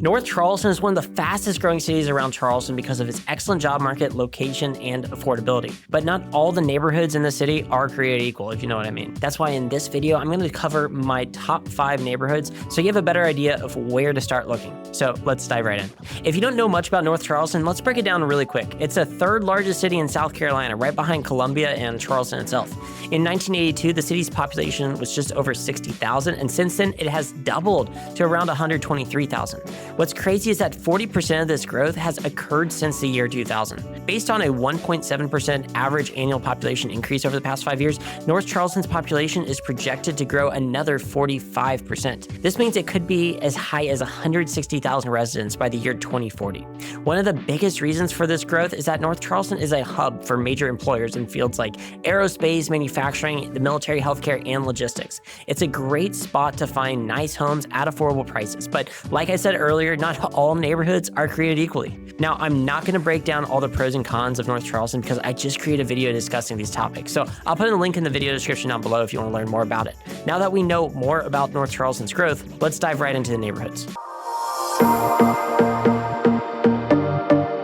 North Charleston is one of the fastest growing cities around Charleston because of its excellent job market, location, and affordability. But not all the neighborhoods in the city are created equal, if you know what I mean. That's why in this video, I'm going to cover my top 5 neighborhoods so you have a better idea of where to start looking. So let's dive right in. If you don't know much about North Charleston, let's break it down really quick. It's the 3rd largest city in South Carolina, right behind Columbia and Charleston itself. In 1982, the city's population was just over 60,000, and since then, it has doubled to around 123,000. What's crazy is that 40% of this growth has occurred since the year 2000. Based on a 1.7% average annual population increase over the past 5 years, North Charleston's population is projected to grow another 45%. This means it could be as high as 160,000 residents by the year 2040. One of the biggest reasons for this growth is that North Charleston is a hub for major employers in fields like aerospace, manufacturing, the military, healthcare, and logistics. It's a great spot to find nice homes at affordable prices, but like I said earlier, not all neighborhoods are created equally. Now, I'm not going to break down all the pros and cons of North Charleston because I just created a video discussing these topics, so I'll put a link in the video description down below if you want to learn more about it. Now that we know more about North Charleston's growth, let's dive right into the neighborhoods.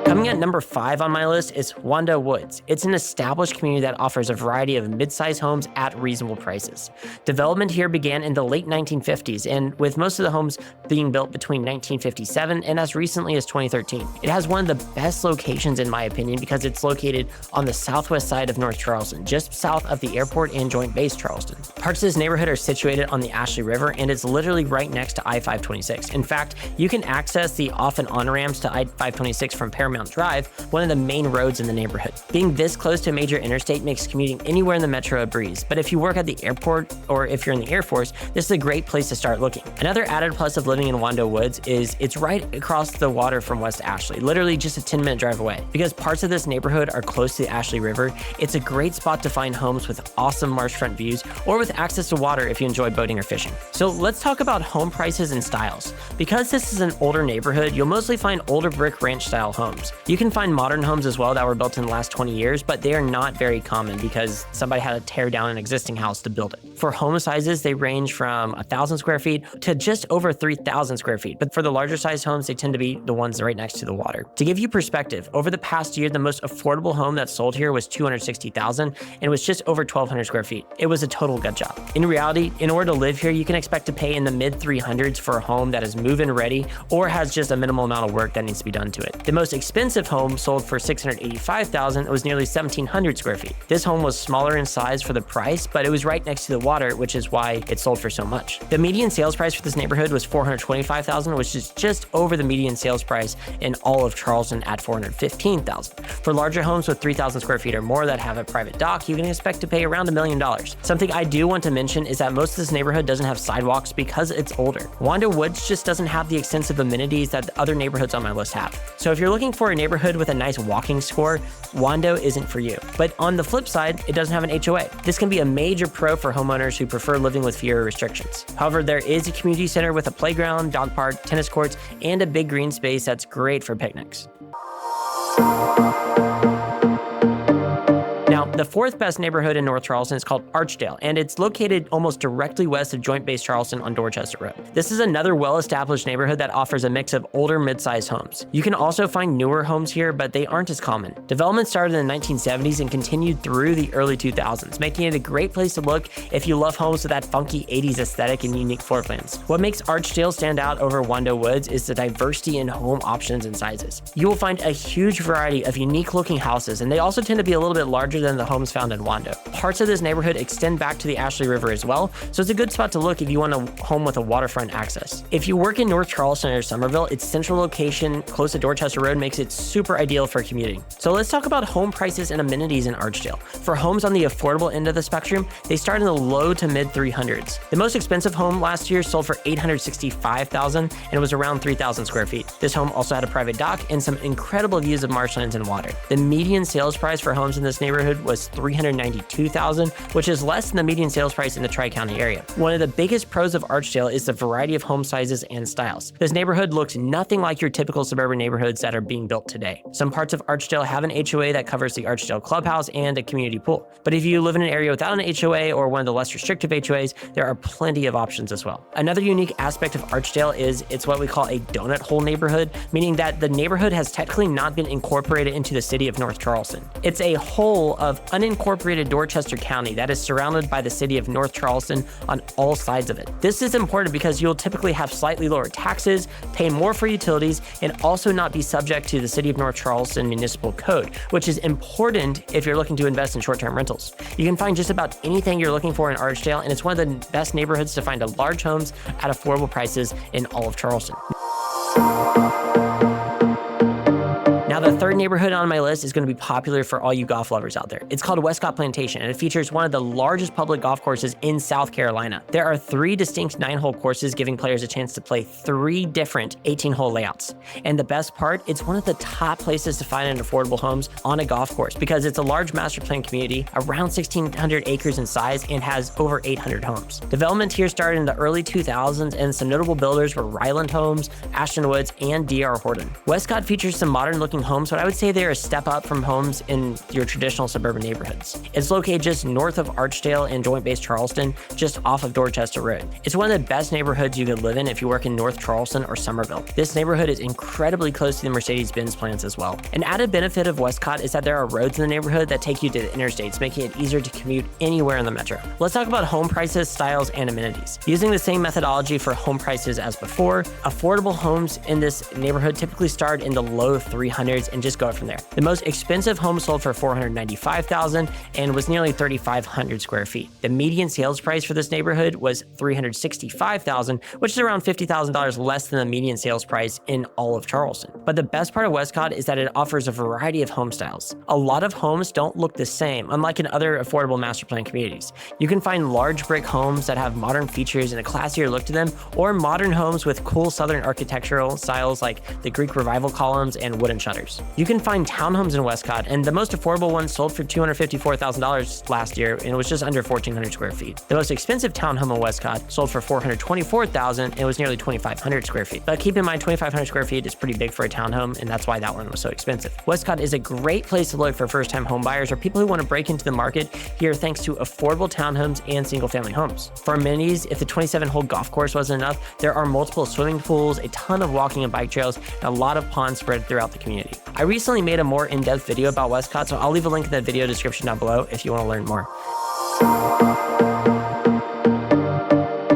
Coming at number 5 on my list is Wando Woods. It's an established community that offers a variety of mid-sized homes at reasonable prices. Development here began in the late 1950s, and with most of the homes being built between 1957 and as recently as 2013. It has one of the best locations in my opinion because it's located on the southwest side of North Charleston, just south of the airport and Joint Base Charleston. Parts of this neighborhood are situated on the Ashley River, and it's literally right next to I-526. In fact, you can access the off and on ramps to I-526 from Paramount Drive, one of the main roads in the neighborhood. Being this close to a major interstate makes commuting anywhere in the metro a breeze, but if you work at the airport or if you're in the Air Force, this is a great place to start looking. Another added plus of living in Wando Woods is it's right across the water from West Ashley, literally just a 10-minute drive away. Because parts of this neighborhood are close to the Ashley River, it's a great spot to find homes with awesome marshfront views or with access to water if you enjoy boating or fishing. So let's talk about home prices and styles. Because this is an older neighborhood, you'll mostly find older brick ranch style homes. You can find modern homes as well that were built in the last 20 years, but they are not very common because somebody had to tear down an existing house to build it. For home sizes, they range from 1,000 square feet to just over 3,000 square feet. But for the larger size homes, they tend to be the ones right next to the water. To give you perspective, over the past year, the most affordable home that sold here was $260,000 and was just over 1,200 square feet. It was a total gut job. In reality, in order to live here, you can expect to pay in the mid 300s for a home that is move-in ready or has just a minimal amount of work that needs to be done to it. The most expensive home sold for $685,000. It was nearly 1,700 square feet. This home was smaller in size for the price, but it was right next to the water, which is why it sold for so much. The median sales price for this neighborhood was $425,000, which is just over the median sales price in all of Charleston at $415,000. For larger homes with 3,000 square feet or more that have a private dock, you can expect to pay around $1 million. Something I do want to mention is that most of this neighborhood doesn't have sidewalks because it's older. Wando Woods just doesn't have the extensive amenities that the other neighborhoods on my list have. So if you're looking for a neighborhood with a nice walking score, Wando isn't for you. But on the flip side, it doesn't have an HOA. This can be a major pro for homeowners who prefer living with fewer restrictions. However, there is a community center with a playground, dog park, tennis courts, and a big green space that's great for picnics. Now, the 4th best neighborhood in North Charleston is called Archdale, and it's located almost directly west of Joint Base Charleston on Dorchester Road. This is another well-established neighborhood that offers a mix of older mid-sized homes. You can also find newer homes here, but they aren't as common. Development started in the 1970s and continued through the early 2000s, making it a great place to look if you love homes with that funky 80s aesthetic and unique floor plans. What makes Archdale stand out over Wando Woods is the diversity in home options and sizes. You will find a huge variety of unique-looking houses, and they also tend to be a little bit larger than the homes found in Wando. Parts of this neighborhood extend back to the Ashley River as well, so it's a good spot to look if you want a home with a waterfront access. If you work in North Charleston or Somerville, its central location close to Dorchester Road makes it super ideal for commuting. So let's talk about home prices and amenities in Archdale. For homes on the affordable end of the spectrum, they start in the low to mid 300s. The most expensive home last year sold for $865,000 and it was around 3,000 square feet. This home also had a private dock and some incredible views of marshlands and water. The median sales price for homes in this neighborhood was is $392,000, which is less than the median sales price in the Tri-County area. One of the biggest pros of Archdale is the variety of home sizes and styles. This neighborhood looks nothing like your typical suburban neighborhoods that are being built today. Some parts of Archdale have an HOA that covers the Archdale Clubhouse and a community pool. But if you live in an area without an HOA or one of the less restrictive HOAs, there are plenty of options as well. Another unique aspect of Archdale is it's what we call a donut hole neighborhood, meaning that the neighborhood has technically not been incorporated into the city of North Charleston. It's a whole of unincorporated Dorchester County that is surrounded by the city of North Charleston on all sides of it. This is important because you'll typically have slightly lower taxes, pay more for utilities, and also not be subject to the city of North Charleston municipal code, which is important if you're looking to invest in short-term rentals. You can find just about anything you're looking for in Archdale, and it's one of the best neighborhoods to find large homes at affordable prices in all of Charleston. Now, the third neighborhood on my list is going to be popular for all you golf lovers out there. It's called Westcott Plantation, and it features one of the largest public golf courses in South Carolina. There are 3 distinct 9-hole courses giving players a chance to play 3 different 18-hole layouts. And the best part, it's one of the top places to find an affordable homes on a golf course because it's a large master plan community, around 1,600 acres in size, and has over 800 homes. Development here started in the early 2000s, and some notable builders were Ryland Homes, Ashton Woods, and D.R. Horton. Westcott features some modern-looking homes, but I would say they're a step up from homes in your traditional suburban neighborhoods. It's located just north of Archdale and Joint Base Charleston, just off of Dorchester Road. It's one of the best neighborhoods you could live in if you work in North Charleston or Somerville. This neighborhood is incredibly close to the Mercedes-Benz plants as well. An added benefit of Westcott is that there are roads in the neighborhood that take you to the interstates, making it easier to commute anywhere in the metro. Let's talk about home prices, styles, and amenities. Using the same methodology for home prices as before, affordable homes in this neighborhood typically start in the low 300s and just go up from there. The most expensive home sold for $495,000 and was nearly 3,500 square feet. The median sales price for this neighborhood was $365,000, which is around $50,000 less than the median sales price in all of Charleston. But the best part of Westcott is that it offers a variety of home styles. A lot of homes don't look the same, unlike in other affordable master plan communities. You can find large brick homes that have modern features and a classier look to them, or modern homes with cool southern architectural styles like the Greek Revival columns and wooden shutters. You can find townhomes in Westcott, and the most affordable one sold for $254,000 last year, and it was just under 1,400 square feet. The most expensive townhome in Westcott sold for $424,000, and it was nearly 2,500 square feet. But keep in mind, 2,500 square feet is pretty big for a townhome, and that's why that one was so expensive. Westcott is a great place to look for first-time home buyers or people who want to break into the market here thanks to affordable townhomes and single-family homes. For amenities, if the 27-hole golf course wasn't enough, there are multiple swimming pools, a ton of walking and bike trails, and a lot of ponds spread throughout the community. I recently made a more in-depth video about Westcott, so I'll leave a link in the video description down below if you want to learn more.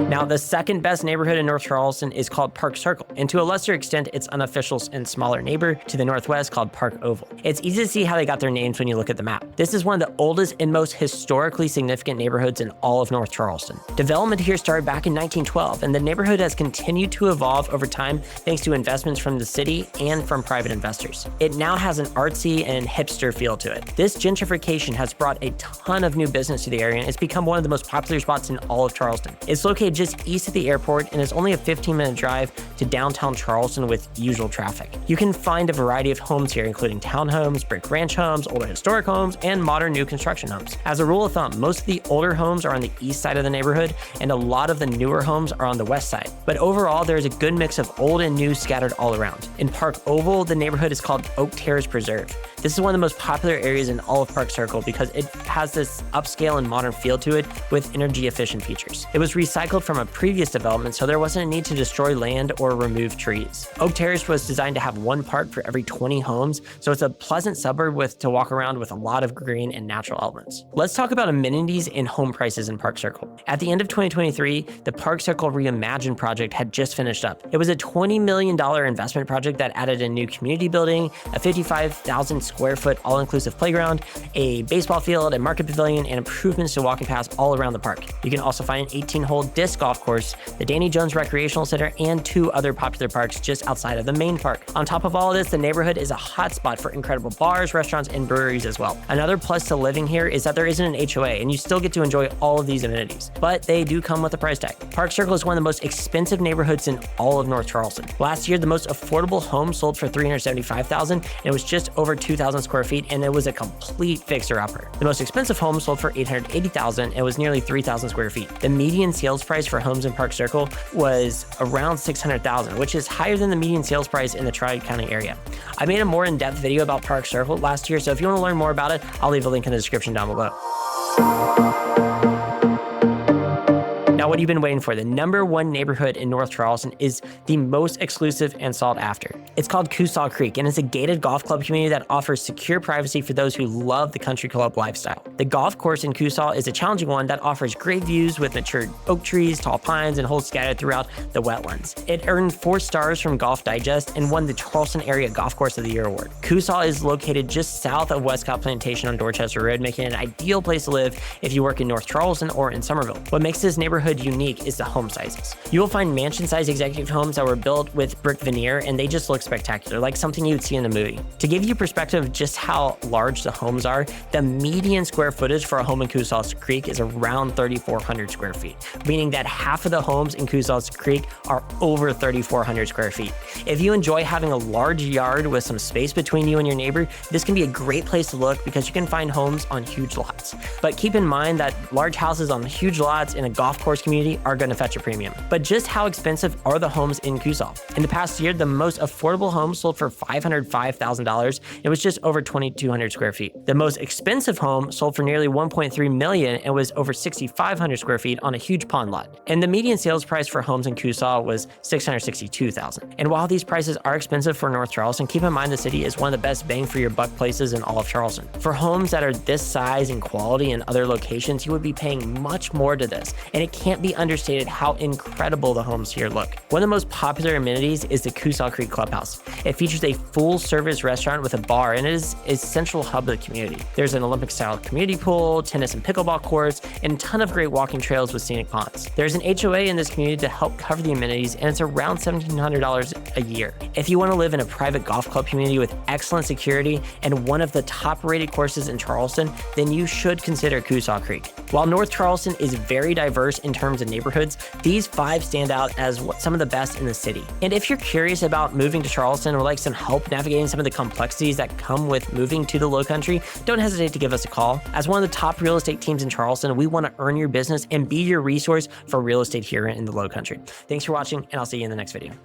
Now, the second best neighborhood in North Charleston is called Park Circle, and to a lesser extent, its unofficial and smaller neighbor to the northwest called Park Oval. It's easy to see how they got their names when you look at the map. This is one of the oldest and most historically significant neighborhoods in all of North Charleston. Development here started back in 1912, and the neighborhood has continued to evolve over time thanks to investments from the city and from private investors. It now has an artsy and hipster feel to it. This gentrification has brought a ton of new business to the area, and it's become one of the most popular spots in all of Charleston. It's located just east of the airport and is only a 15-minute drive to downtown Charleston with usual traffic. You can find a variety of homes here, including townhomes, brick ranch homes, older historic homes, and modern new construction homes. As a rule of thumb, most of the older homes are on the east side of the neighborhood, and a lot of the newer homes are on the west side. But overall, there is a good mix of old and new scattered all around. In Park Oval, the neighborhood is called Oak Terrace Preserve. This is one of the most popular areas in all of Park Circle because it has this upscale and modern feel to it with energy-efficient features. It was recycled from a previous development, so there wasn't a need to destroy land or remove trees. Oak Terrace was designed to have one park for every 20 homes, so it's a pleasant suburb to walk around with a lot of green and natural elements. Let's talk about amenities and home prices in Park Circle. At the end of 2023, the Park Circle Reimagine project had just finished up. It was a $20 million investment project that added a new community building, a 55,000 square foot all-inclusive playground, a baseball field, a market pavilion, and improvements to walking paths all around the park. You can also find an 18-hole disc golf course, the Danny Jones Recreational Center, and 2 other popular parks just outside of the main park. On top of all of this, the neighborhood is a hotspot for incredible bars, restaurants, and breweries as well. Another plus to living here is that there isn't an HOA, and you still get to enjoy all of these amenities, but they do come with a price tag. Park Circle is one of the most expensive neighborhoods in all of North Charleston. Last year, the most affordable home sold for $375,000, and it was just over $2,000 2,000 square feet, and it was a complete fixer-upper. The most expensive home sold for $880,000 and was nearly 3,000 square feet. The median sales price for homes in Park Circle was around $600,000, which is higher than the median sales price in the Tri-County area. I made a more in-depth video about Park Circle last year, so if you want to learn more about it, I'll leave a link in the description down below. Now, what have you been waiting for? The #1 neighborhood in North Charleston is the most exclusive and sought after. It's called Coosaw Creek, and it's a gated golf club community that offers secure privacy for those who love the country club lifestyle. The golf course in Coosaw is a challenging one that offers great views with matured oak trees, tall pines, and holes scattered throughout the wetlands. It earned 4 stars from Golf Digest and won the Charleston Area Golf Course of the Year award. Coosaw is located just south of Westcott Plantation on Dorchester Road, making it an ideal place to live if you work in North Charleston or in Somerville. What makes this neighborhood unique is the home sizes. You will find mansion-sized executive homes that were built with brick veneer, and they just look spectacular, like something you'd see in a movie. To give you perspective of just how large the homes are, the median square footage for a home in Coosaw Creek is around 3,400 square feet, meaning that half of the homes in Coosaw Creek are over 3,400 square feet. If you enjoy having a large yard with some space between you and your neighbor, this can be a great place to look because you can find homes on huge lots. But keep in mind that large houses on huge lots in a golf course community are going to fetch a premium. But just how expensive are the homes in Coosaw? In the past year, the most affordable home sold for $505,000. It was just over 2,200 square feet. The most expensive home sold for nearly $1.3 million and was over 6,500 square feet on a huge pond lot. And the median sales price for homes in Coosaw was $662,000. And while these prices are expensive for North Charleston, keep in mind the city is one of the best bang for your buck places in all of Charleston. For homes that are this size and quality in other locations, you would be paying much more to this, and it can't be understated how incredible the homes here look. One of the most popular amenities is the Coosaw Creek Clubhouse. It features a full-service restaurant with a bar, and it is a central hub of the community. There's an Olympic-style community pool, tennis and pickleball courts, and a ton of great walking trails with scenic ponds. There's an HOA in this community to help cover the amenities, and it's around $1,700 a year. If you want to live in a private golf club community with excellent security and one of the top-rated courses in Charleston, then you should consider Coosaw Creek. While North Charleston is very diverse in terms of neighborhoods, these 5 stand out as some of the best in the city. And if you're curious about moving to Charleston or like some help navigating some of the complexities that come with moving to the Lowcountry, don't hesitate to give us a call. As one of the top real estate teams in Charleston, we want to earn your business and be your resource for real estate here in the Lowcountry. Thanks for watching, and I'll see you in the next video.